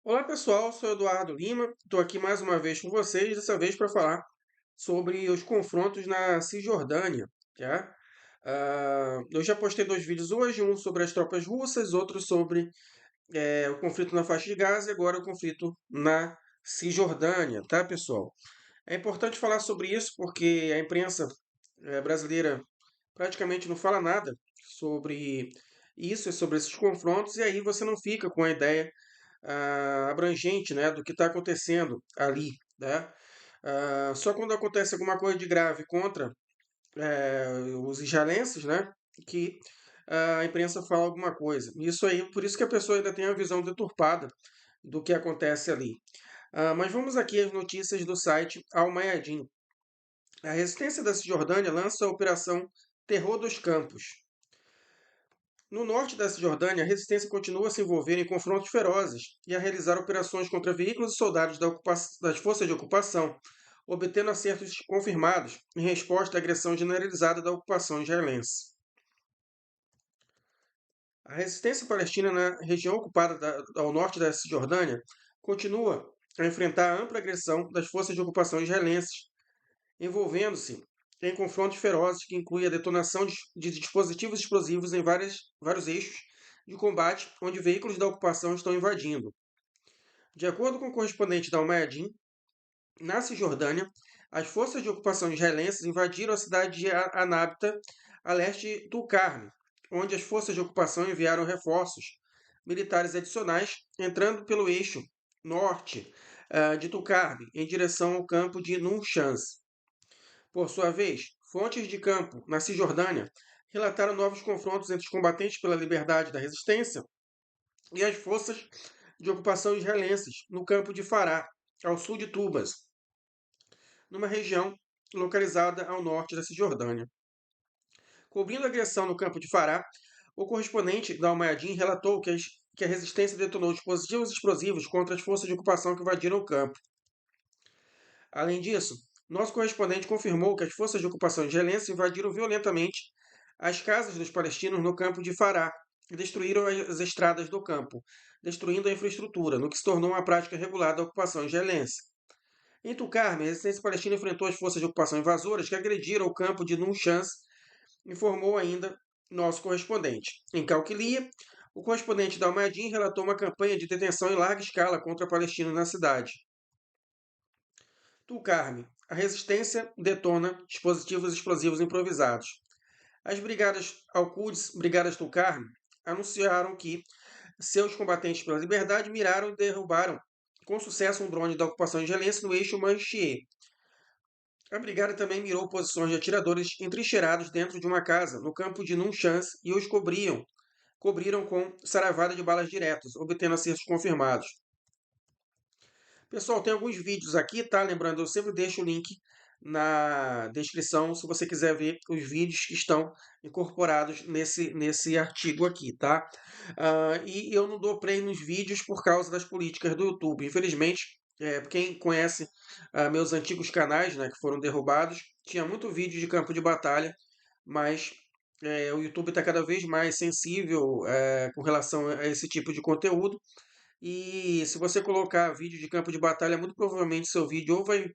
Olá pessoal, sou Eduardo Lima, estou aqui mais uma vez com vocês, dessa vez para falar sobre os confrontos na Cisjordânia. Tá? Eu já postei dois vídeos hoje, um sobre as tropas russas, outro sobre o conflito na faixa de Gaza e agora o conflito na Cisjordânia, tá pessoal? É importante falar sobre isso porque a imprensa brasileira praticamente não fala nada sobre isso, sobre esses confrontos, e aí você não fica com a ideia abrangente, né, do que está acontecendo ali, né? Só quando acontece alguma coisa de grave contra os israelenses, né, que a imprensa fala alguma coisa. Isso aí, por isso que a pessoa ainda tem a visão deturpada do que acontece ali. Mas vamos aqui às notícias do site Al Mayadin. A resistência da Cisjordânia lança a Operação Terror dos Campos. No norte da Cisjordânia, a resistência continua a se envolver em confrontos ferozes e a realizar operações contra veículos e soldados das forças de ocupação, obtendo acertos confirmados em resposta à agressão generalizada da ocupação israelense. A resistência palestina na região ocupada ao norte da Cisjordânia continua a enfrentar a ampla agressão das forças de ocupação israelenses, envolvendo-se em confrontos ferozes que incluem a detonação de dispositivos explosivos em vários eixos de combate onde veículos da ocupação estão invadindo. De acordo com o correspondente da Almayadin, na Cisjordânia, as forças de ocupação israelenses invadiram a cidade de Anabta, a leste do Carme, onde as forças de ocupação enviaram reforços militares adicionais, entrando pelo eixo norte de Tucarme, em direção ao campo de Nunchans. Por sua vez, fontes de campo na Cisjordânia relataram novos confrontos entre os combatentes pela liberdade da resistência e as forças de ocupação israelenses no campo de Fará, ao sul de Tubas, numa região localizada ao norte da Cisjordânia. Cobrindo a agressão no campo de Fará, o correspondente da Almayadin relatou que a resistência detonou dispositivos explosivos contra as forças de ocupação que invadiram o campo. Além disso, nosso correspondente confirmou que as forças de ocupação israelenses invadiram violentamente as casas dos palestinos no campo de Fará e destruíram as estradas do campo, destruindo a infraestrutura, no que se tornou uma prática regular da ocupação israelense. Em Tucarme, a resistência palestina enfrentou as forças de ocupação invasoras que agrediram o campo de Nunchans, informou ainda nosso correspondente. Em Calquilia, o correspondente da Almayadin relatou uma campanha de detenção em larga escala contra palestinos na cidade. Tulkarm. A resistência detona dispositivos explosivos improvisados. As brigadas Al-Quds, brigadas Tulkarm, anunciaram que seus combatentes pela liberdade miraram e derrubaram com sucesso um drone da ocupação israelense no eixo Manchie. A brigada também mirou posições de atiradores entrincheirados dentro de uma casa, no campo de Nunchans, e os cobriram com saravada de balas diretas, obtendo acertos confirmados. Pessoal, tem alguns vídeos aqui, tá? Lembrando, eu sempre deixo o link na descrição se você quiser ver os vídeos que estão incorporados nesse artigo aqui, tá? E eu não dou play nos vídeos por causa das políticas do YouTube. Infelizmente, quem conhece meus antigos canais, né, que foram derrubados, tinha muito vídeo de campo de batalha, mas o YouTube está cada vez mais sensível com relação a esse tipo de conteúdo. E se você colocar vídeo de campo de batalha, muito provavelmente seu vídeo ou vai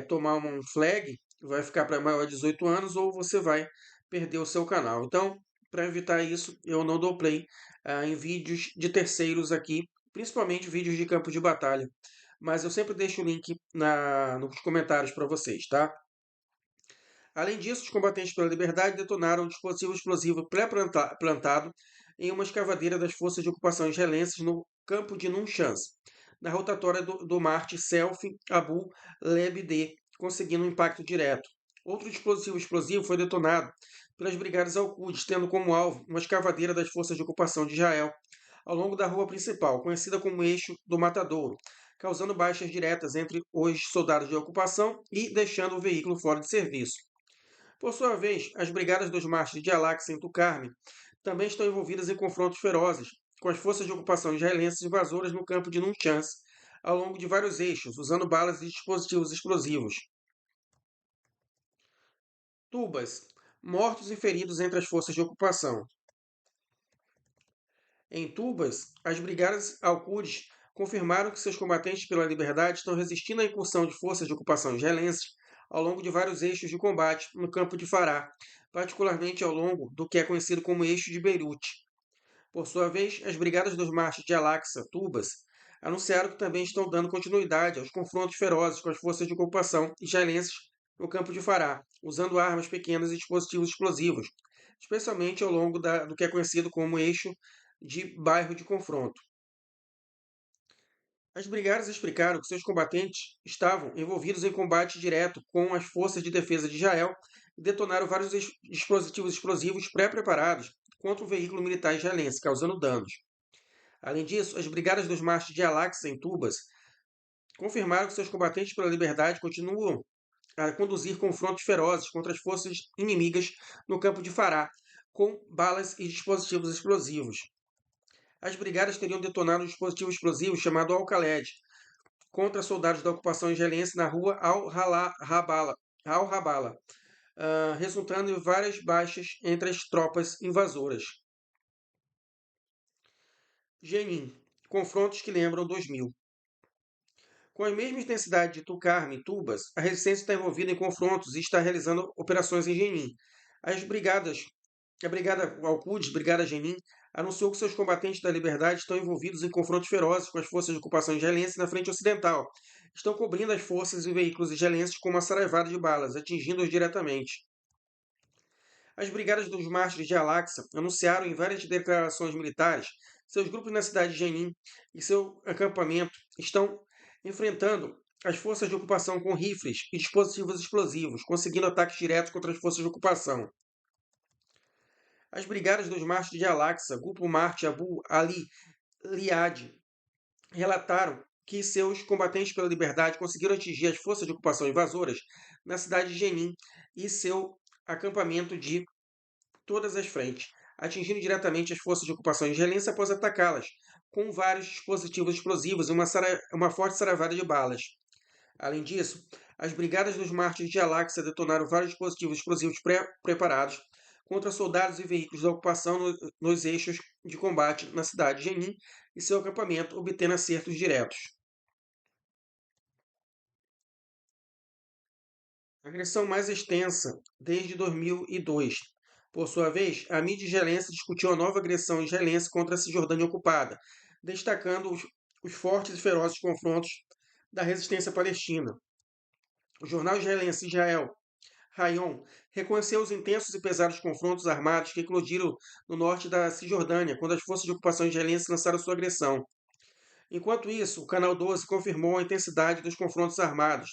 tomar um flag, vai ficar para maior de 18 anos, ou você vai perder o seu canal. Então, para evitar isso, eu não dou play em vídeos de terceiros aqui, principalmente vídeos de campo de batalha. Mas eu sempre deixo o link nos comentários para vocês, tá? Além disso, os combatentes pela liberdade detonaram um dispositivo explosivo pré-plantado em uma escavadeira das forças de ocupação israelenses no campo de Nunchans, na rotatória do Marte Selfie Abu Lebedeh, conseguindo um impacto direto. Outro dispositivo explosivo foi detonado pelas brigadas Al-Quds, tendo como alvo uma escavadeira das forças de ocupação de Israel, ao longo da rua principal, conhecida como Eixo do Matadouro, causando baixas diretas entre os soldados de ocupação e deixando o veículo fora de serviço. Por sua vez, as brigadas dos mártires de Al-Aqsa em Tucarme também estão envolvidas em confrontos ferozes com as forças de ocupação israelenses invasoras no campo de Nunchans, ao longo de vários eixos, usando balas e dispositivos explosivos. Tubas. Mortos e feridos entre as forças de ocupação. Em Tubas, as brigadas Al-Quds confirmaram que seus combatentes pela liberdade estão resistindo à incursão de forças de ocupação israelenses ao longo de vários eixos de combate no campo de Fará, particularmente ao longo do que é conhecido como eixo de Beirute. Por sua vez, as brigadas dos marches de Al-Aqsa, Tubas, anunciaram que também estão dando continuidade aos confrontos ferozes com as forças de ocupação israelenses no campo de Fará, usando armas pequenas e dispositivos explosivos, especialmente ao longo do que é conhecido como eixo de bairro de confronto. As brigadas explicaram que seus combatentes estavam envolvidos em combate direto com as forças de defesa de Israel e detonaram vários dispositivos explosivos pré-preparados contra o veículo militar israelense, causando danos. Além disso, as brigadas dos marches de Al-Aqsa em Tubas confirmaram que seus combatentes pela liberdade continuam a conduzir confrontos ferozes contra as forças inimigas no campo de Fará, com balas e dispositivos explosivos. As brigadas teriam detonado um dispositivo explosivo chamado Al-Khaled contra soldados da ocupação israelense na rua Al-Rabala, resultando em várias baixas entre as tropas invasoras. Jenin. Confrontos que lembram 2000. Com a mesma intensidade de Tulkarm e Tubas, a resistência está envolvida em confrontos e está realizando operações em Jenin. A Brigada Al-Quds, Brigada Jenin, anunciou que seus combatentes da liberdade estão envolvidos em confrontos ferozes com as forças de ocupação israelense na frente ocidental. Estão cobrindo as forças e veículos israelenses com uma saraivada de balas, atingindo-os diretamente. As brigadas dos mártires de Al-Aqsa anunciaram em várias declarações militares seus grupos na cidade de Jenin e seu acampamento estão enfrentando as forças de ocupação com rifles e dispositivos explosivos, conseguindo ataques diretos contra as forças de ocupação. As brigadas dos mártires de Al-Aqsa, Grupo Marte Abu Ali Liad, relataram que seus combatentes pela liberdade conseguiram atingir as forças de ocupação invasoras na cidade de Jenin e seu acampamento de todas as frentes, atingindo diretamente as forças de ocupação israelense após atacá-las, com vários dispositivos explosivos e uma forte saravada de balas. Além disso, as brigadas dos mártires de Al-Aqsa detonaram vários dispositivos explosivos preparados contra soldados e veículos da ocupação nos eixos de combate na cidade de Jenin e seu acampamento, obtendo acertos diretos. A agressão mais extensa desde 2002. Por sua vez, a mídia israelense discutiu a nova agressão israelense contra a Cisjordânia ocupada, destacando os fortes e ferozes confrontos da resistência palestina. O jornal israelense Israel Hayom reconheceu os intensos e pesados confrontos armados que eclodiram no norte da Cisjordânia quando as forças de ocupação israelenses lançaram sua agressão. Enquanto isso, o Canal 12 confirmou a intensidade dos confrontos armados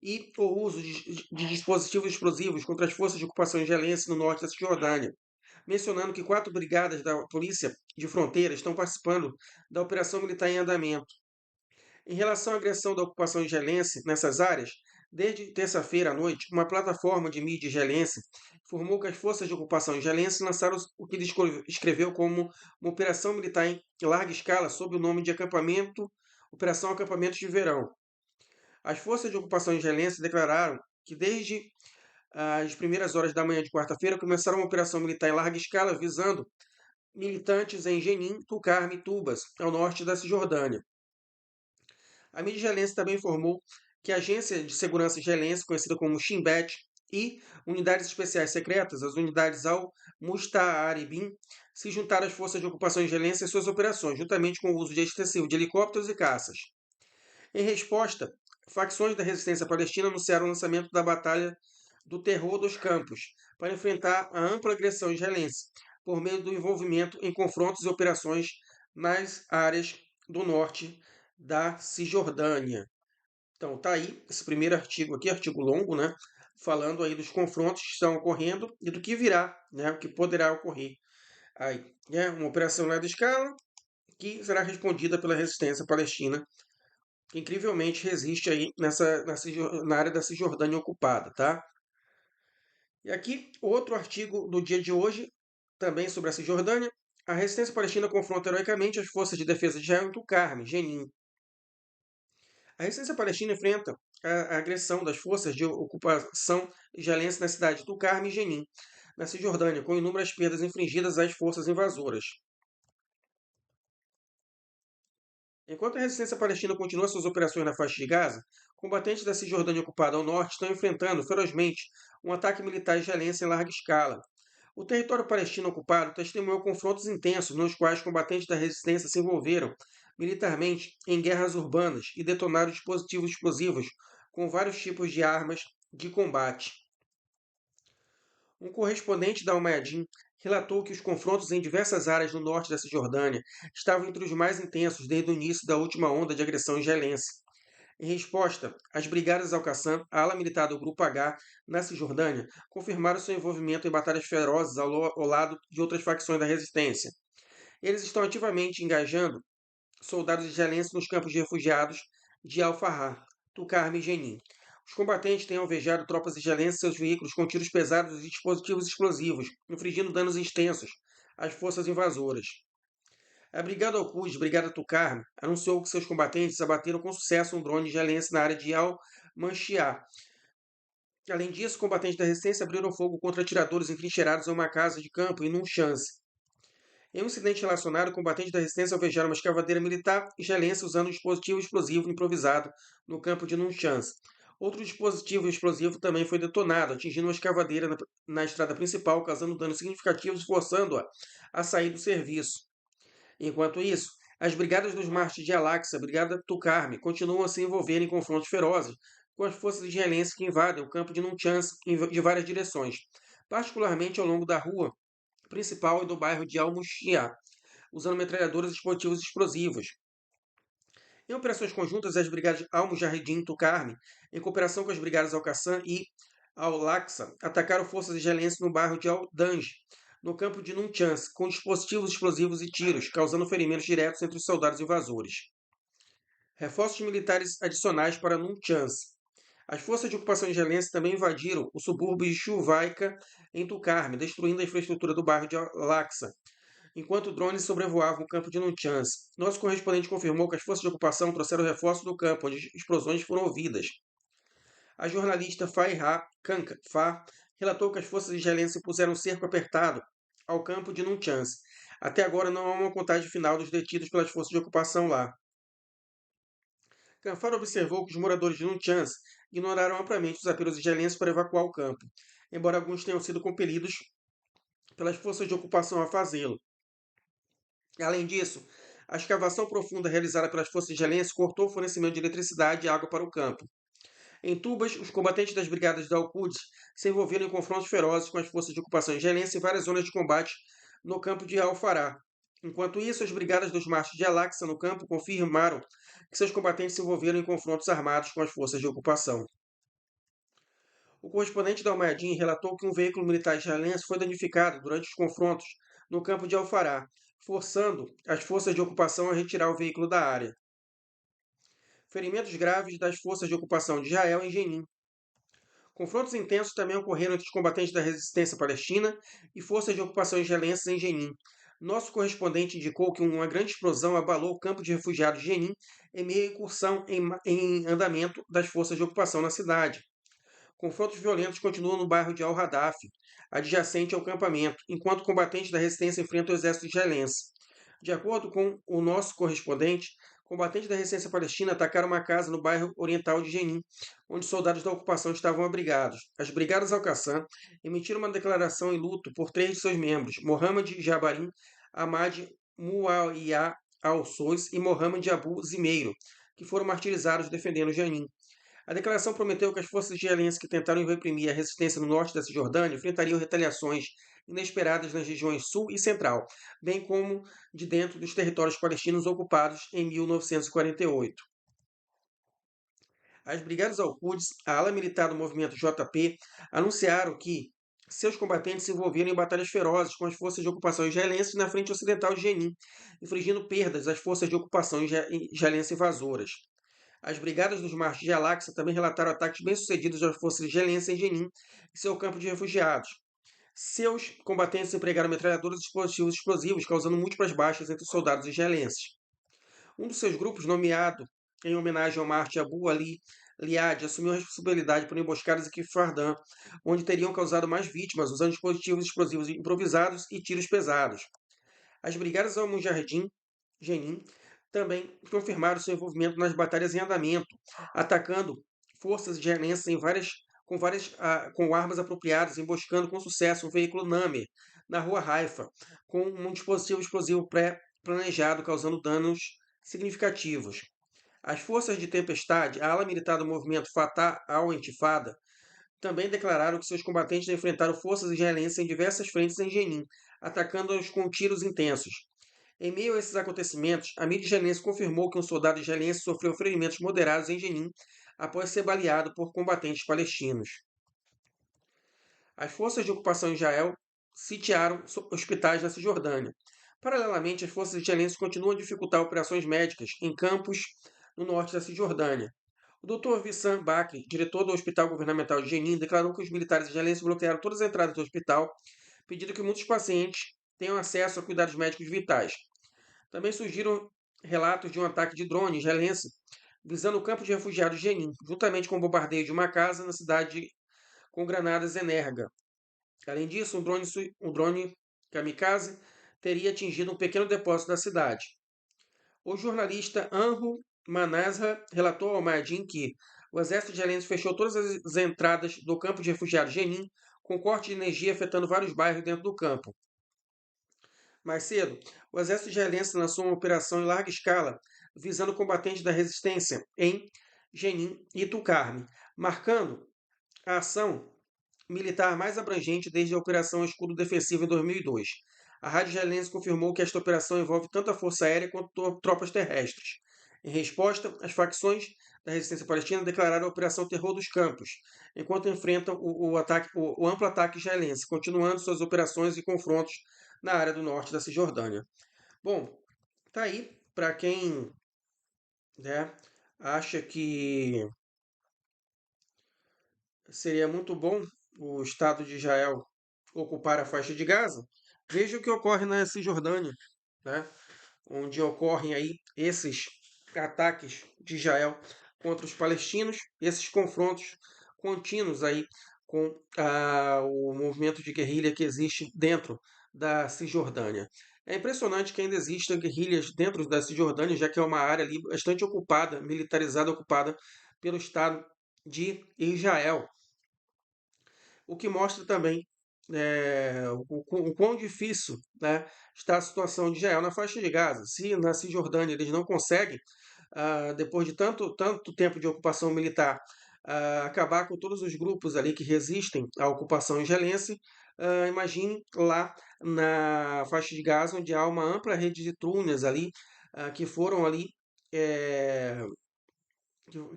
e o uso de dispositivos explosivos contra as forças de ocupação israelense no norte da Cisjordânia, mencionando que 4 brigadas da Polícia de Fronteira estão participando da operação militar em andamento. Em relação à agressão da ocupação israelense nessas áreas, desde terça-feira à noite, uma plataforma de mídia israelense informou que as forças de ocupação israelense lançaram o que descreveu como uma operação militar em larga escala sob o nome de Operação Acampamentos de Verão. As forças de ocupação israelense declararam que desde as primeiras horas da manhã de quarta-feira começaram uma operação militar em larga escala visando militantes em Jenin, Tulkarm e Tubas, ao norte da Cisjordânia. A mídia israelense também informou que a Agência de Segurança Israelense, conhecida como Shin Bet, e unidades especiais secretas, as unidades Al-Musta'aribin, se juntaram às forças de ocupação israelense em suas operações, juntamente com o uso de extensivo de helicópteros e caças. Em resposta, facções da resistência palestina anunciaram o lançamento da Batalha do Terror dos Campos, para enfrentar a ampla agressão israelense, por meio do envolvimento em confrontos e operações nas áreas do norte da Cisjordânia. Então, tá aí esse primeiro artigo aqui, artigo longo, né? Falando aí dos confrontos que estão ocorrendo e do que virá, né? O que poderá ocorrer. Aí, né? Uma operação em larga escala que será respondida pela resistência palestina, que incrivelmente resiste aí na área da Cisjordânia ocupada, tá? E aqui, outro artigo do dia de hoje, também sobre a Cisjordânia. A resistência palestina confronta heroicamente as forças de defesa de Israel em Tulkarm, Jenin. A resistência palestina enfrenta a agressão das forças de ocupação israelense na cidade de Tulkarm e Jenin, na Cisjordânia, com inúmeras perdas infligidas às forças invasoras. Enquanto a resistência palestina continua suas operações na faixa de Gaza, combatentes da Cisjordânia ocupada ao norte estão enfrentando ferozmente um ataque militar israelense em larga escala. O território palestino ocupado testemunhou confrontos intensos nos quais combatentes da resistência se envolveram militarmente em guerras urbanas e detonaram dispositivos explosivos com vários tipos de armas de combate. Um correspondente da Al-Mayadeen relatou que os confrontos em diversas áreas no norte da Cisjordânia estavam entre os mais intensos desde o início da última onda de agressão israelense. Em resposta, as brigadas Al-Qassam, a ala militar do Grupo H, na Cisjordânia, confirmaram seu envolvimento em batalhas ferozes ao lado de outras facções da resistência. Eles estão ativamente engajando soldados israelenses nos campos de refugiados de Al-Farah, Tukarm e Jenin. Os combatentes têm alvejado tropas israelenses e seus veículos com tiros pesados e dispositivos explosivos, infligindo danos extensos às forças invasoras. A Brigada Al-Quds, Brigada Tukarm, anunciou que seus combatentes abateram com sucesso um drone israelense na área de Al-Manshiah. Além disso, combatentes da resistência abriram fogo contra atiradores entrincheirados em uma casa de campo em Nunchans. Em um incidente relacionado, combatentes da resistência alvejaram uma escavadeira militar israelense usando um dispositivo explosivo improvisado no campo de Nunchans. Outro dispositivo explosivo também foi detonado, atingindo uma escavadeira na estrada principal, causando danos significativos e forçando-a a sair do serviço. Enquanto isso, as brigadas dos mártires de Al-Aqsa, Brigada Tukarm, continuam a se envolver em confrontos ferozes com as forças israelenses que invadem o campo de Nunchans de várias direções, particularmente ao longo da rua principal e do bairro de Al-Mushia, usando metralhadoras e dispositivos explosivos. Em operações conjuntas, as brigadas Al-Mujahideen Tukarm, em cooperação com as brigadas Al-Qassam e Al-Aqsa, atacaram forças israelenses no bairro de Al-Danj, no campo de Nunchans, com dispositivos explosivos e tiros, causando ferimentos diretos entre os soldados invasores. Reforços militares adicionais para Nunchans. As forças de ocupação israelense também invadiram o subúrbio de Shuvaika, em Tukarm, destruindo a infraestrutura do bairro de Al-Aqsa, enquanto drones sobrevoavam o campo de Nunchans. Nosso correspondente confirmou que as forças de ocupação trouxeram reforços do campo, onde explosões foram ouvidas. A jornalista Faiha Kanfa relatou que as forças israelenses impuseram um cerco apertado ao campo de Nunchans. Até agora não há uma contagem final dos detidos pelas forças de ocupação lá. Kanfar observou que os moradores de Nunchans ignoraram amplamente os apelos israelenses para evacuar o campo, embora alguns tenham sido compelidos pelas forças de ocupação a fazê-lo. Além disso, a escavação profunda realizada pelas forças israelenses cortou o fornecimento de eletricidade e água para o campo. Em Tubas, os combatentes das brigadas da Al-Quds se envolveram em confrontos ferozes com as forças de ocupação israelense em várias zonas de combate no campo de Al-Farah. Enquanto isso, as brigadas dos mártires de Al-Aqsa no campo confirmaram que seus combatentes se envolveram em confrontos armados com as forças de ocupação. O correspondente da Al-Mayadeen relatou que um veículo militar israelense foi danificado durante os confrontos no campo de Al-Farah, forçando as forças de ocupação a retirar o veículo da área. Ferimentos graves das forças de ocupação de Israel em Jenin. Confrontos intensos também ocorreram entre os combatentes da resistência palestina e forças de ocupação israelenses em Jenin. Nosso correspondente indicou que uma grande explosão abalou o campo de refugiados de Jenin em meio à incursão em andamento das forças de ocupação na cidade. Confrontos violentos continuam no bairro de Al-Hadaf, adjacente ao acampamento, enquanto combatentes da resistência enfrentam o exército israelense. De acordo com o nosso correspondente, combatentes da resistência palestina atacaram uma casa no bairro oriental de Jenin, onde soldados da ocupação estavam abrigados. As brigadas Al-Qassam emitiram uma declaração em luto por 3 de seus membros, Mohammad Jabarin, Ahmad Muawiyah al-Sois e Mohammad Abu Zimeiro, que foram martirizados defendendo Jenin. A declaração prometeu que as forças israelenses que tentaram reprimir a resistência no norte da Cisjordânia enfrentariam retaliações inesperadas nas regiões sul e central, bem como de dentro dos territórios palestinos ocupados em 1948. As Brigadas Al-Quds, a ala militar do movimento JP, anunciaram que seus combatentes se envolveram em batalhas ferozes com as forças de ocupação israelenses na frente ocidental de Jenin, infligindo perdas às forças de ocupação israelenses invasoras. As brigadas dos mártires de Al-Aqsa também relataram ataques bem-sucedidos às forças israelenses em Jenin e seu campo de refugiados. Seus combatentes empregaram metralhadoras e dispositivos explosivos, causando múltiplas baixas entre os soldados israelenses. Um dos seus grupos, nomeado em homenagem ao mártir Abu Ali Liad, assumiu a responsabilidade por emboscadas em Kfar-Dan, onde teriam causado mais vítimas usando dispositivos explosivos improvisados e tiros pesados. As brigadas Al-Mujahideen, Jenin, também confirmaram seu envolvimento nas batalhas em andamento, atacando forças israelenses com armas apropriadas, emboscando com sucesso um veículo Nammer na rua Haifa, com um dispositivo explosivo pré-planejado, causando danos significativos. As forças de Tempestade, a ala militar do movimento Fatah al-Intifada, também declararam que seus combatentes enfrentaram forças israelenses em diversas frentes em Jenin, atacando-os com tiros intensos. Em meio a esses acontecimentos, a mídia israelense confirmou que um soldado israelense sofreu ferimentos moderados em Jenin após ser baleado por combatentes palestinos. As forças de ocupação de Israel sitiaram hospitais na Cisjordânia. Paralelamente, as forças israelenses continuam a dificultar operações médicas em campos no norte da Cisjordânia. O Dr. Wissam Bakr, diretor do Hospital Governamental de Jenin, declarou que os militares israelenses bloquearam todas as entradas do hospital, pedindo que muitos pacientes tenham acesso a cuidados médicos vitais. Também surgiram relatos de um ataque de drone israelense visando o campo de refugiados de Jenin, juntamente com o bombardeio de uma casa na cidade com granadas Energa. Além disso, um drone kamikaze teria atingido um pequeno depósito da cidade. O jornalista Anru Manasra relatou ao Mayadin que o exército israelense fechou todas as entradas do campo de refugiados de Jenin, com corte de energia afetando vários bairros dentro do campo. Mais cedo, o exército israelense lançou uma operação em larga escala visando combatentes da resistência em Jenin e Tulkarm, marcando a ação militar mais abrangente desde a Operação Escudo Defensivo em 2002. A rádio israelense confirmou que esta operação envolve tanto a Força Aérea quanto tropas terrestres. Em resposta, as facções da resistência palestina declararam a Operação Terror dos Campos, enquanto enfrentam o amplo ataque israelense, continuando suas operações e confrontos na área do norte da Cisjordânia. Bom, tá aí para quem, né, acha que seria muito bom o Estado de Israel ocupar a faixa de Gaza. Veja o que ocorre na Cisjordânia, né, onde ocorrem aí esses ataques de Israel contra os palestinos, esses confrontos contínuos aí com o movimento de guerrilha que existe dentro da Cisjordânia. É impressionante que ainda existam guerrilhas dentro da Cisjordânia, já que é uma área ali bastante ocupada, militarizada, ocupada pelo Estado de Israel. O que mostra também o quão difícil, né, está a situação de Israel na faixa de Gaza. Se na Cisjordânia eles não conseguem, depois de tanto tempo de ocupação militar, acabar com todos os grupos ali que resistem à ocupação israelense, imagine lá na faixa de Gaza, onde há uma ampla rede de túneis ali, que foram ali,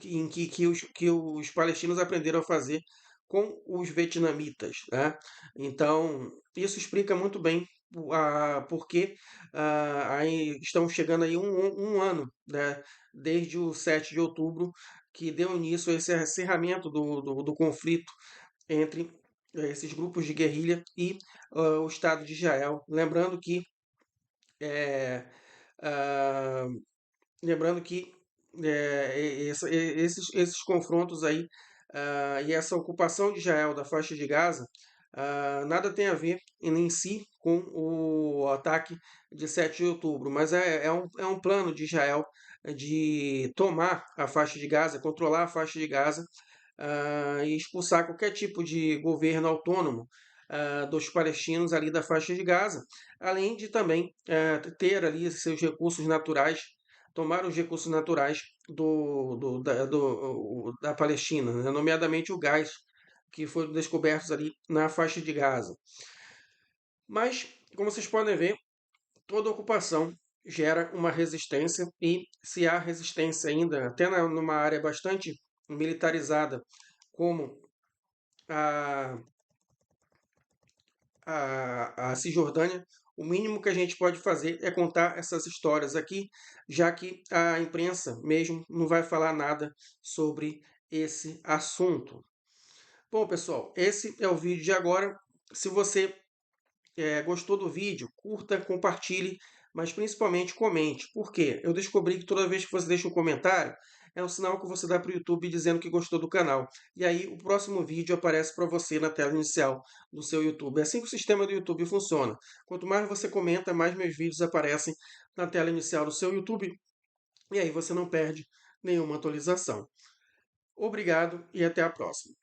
em que os palestinos aprenderam a fazer com os vietnamitas, né? Então, isso explica muito bem por que aí estamos chegando aí um ano, né, desde o 7 de outubro, que deu início a esse acirramento do conflito entre esses grupos de guerrilha e o Estado de Israel. Eh, ah, lembrando que esses confrontos aí e essa ocupação de Israel da faixa de Gaza nada tem a ver em si com o ataque de 7 de outubro, mas é um plano de Israel de tomar a faixa de Gaza, controlar a faixa de Gaza e expulsar qualquer tipo de governo autônomo dos palestinos ali da faixa de Gaza, além de também ter ali seus recursos naturais, tomar os recursos naturais da Palestina, né? Nomeadamente o gás que foi descobertos ali na faixa de Gaza. Mas, como vocês podem ver, toda ocupação gera uma resistência e se há resistência ainda, até numa área bastante militarizada, como a, a Cisjordânia, o mínimo que a gente pode fazer é contar essas histórias aqui, já que a imprensa mesmo não vai falar nada sobre esse assunto. Bom, pessoal, esse é o vídeo de agora. Se você gostou do vídeo, curta, compartilhe, mas principalmente comente. Por quê? Eu descobri que toda vez que você deixa um comentário, é um sinal que você dá para o YouTube dizendo que gostou do canal. E aí o próximo vídeo aparece para você na tela inicial do seu YouTube. É assim que o sistema do YouTube funciona. Quanto mais você comenta, mais meus vídeos aparecem na tela inicial do seu YouTube. e aí você não perde nenhuma atualização. Obrigado e até a próxima.